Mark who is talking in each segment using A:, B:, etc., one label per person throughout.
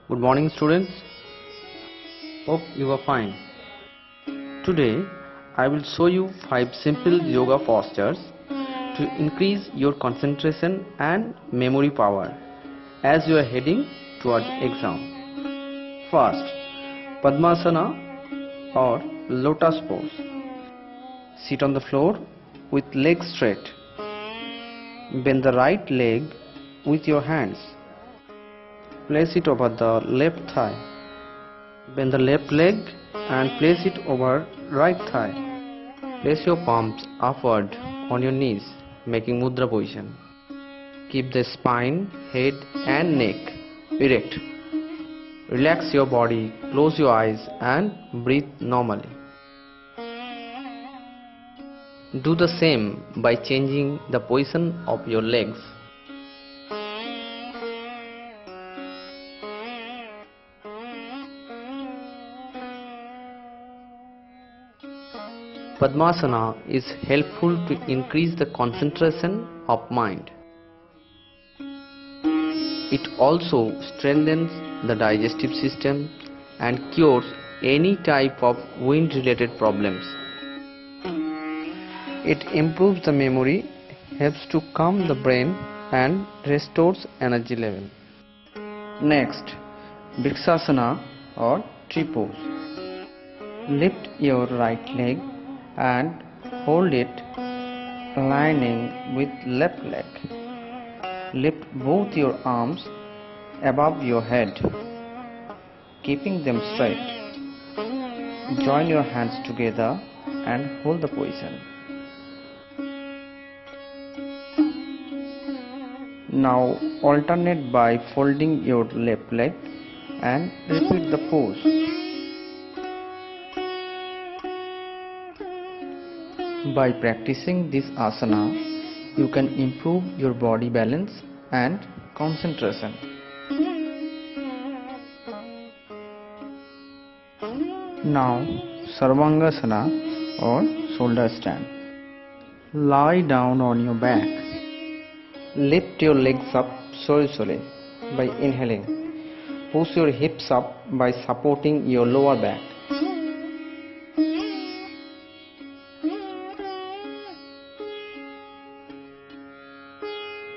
A: Good morning, students. Hope you are fine. Today I will show you 5 simple yoga postures to increase your concentration and memory power as you are heading towards exam. First, Padmasana or lotus pose. Sit on the floor with legs straight. Bend the right leg with your hands. Place it over the left thigh. Bend the left leg and place it over right thigh. Place your palms upward on your knees, making mudra position. Keep the spine, head and neck erect. Relax your body, close your eyes and breathe normally. Do the same by changing the position of your legs. Padmasana is helpful to increase the concentration of mind. It also strengthens the digestive system and cures any type of wind-related problems. It improves the memory, helps to calm the brain and restores energy level. Next, Vrikshasana or tree pose. Lift your right leg and hold it aligning with left leg. Lift both your arms above your head, keeping them straight. Join your hands together and hold the position. Now alternate by folding your left leg and repeat the pose. By practicing this asana, you can improve your body balance and concentration. Now, Sarvangasana or shoulder stand. Lie down on your back. Lift your legs up slowly by inhaling. Push your hips up by supporting your lower back.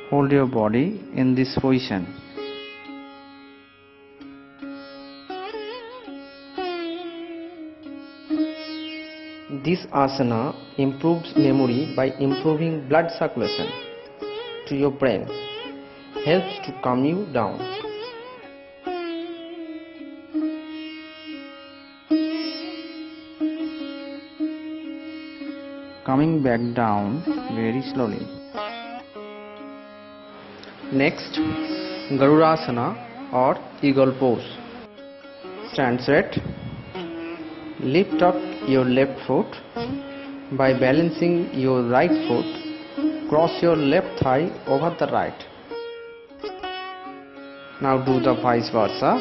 A: Hold your body in this position. This asana improves memory by improving blood circulation to your brain, helps to calm you down. Coming back down very slowly. Next, Garudasana or eagle pose. Stand straight. Lift up your left foot. By balancing your right foot, cross your left thigh over the right. Now do the vice versa.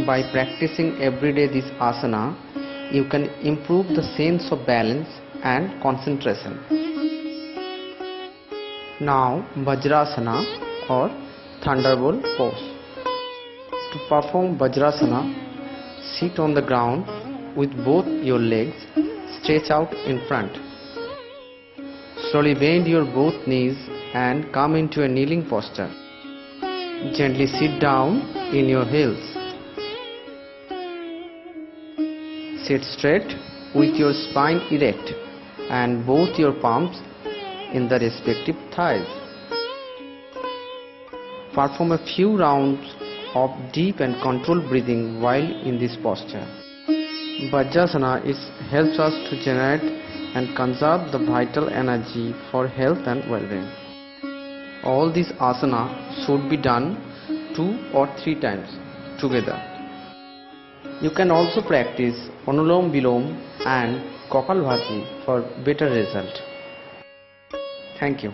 A: By practicing every day this asana, you can improve the sense of balance and concentration. Now Vajrasana or thunderbolt pose. To perform Vajrasana, sit on the ground with both your legs stretched out in front. Slowly bend your both knees and come into a kneeling posture. Gently sit down in your heels. Sit straight with your spine erect and both your palms in the respective thighs. Perform a few rounds of deep and controlled breathing while in this posture. Vajrasana helps us to generate and conserve the vital energy for health and well-being. All these asana should be done 2 or 3 times together. You can also practice Anulom Vilom and Kapalbhati for better result. Thank you.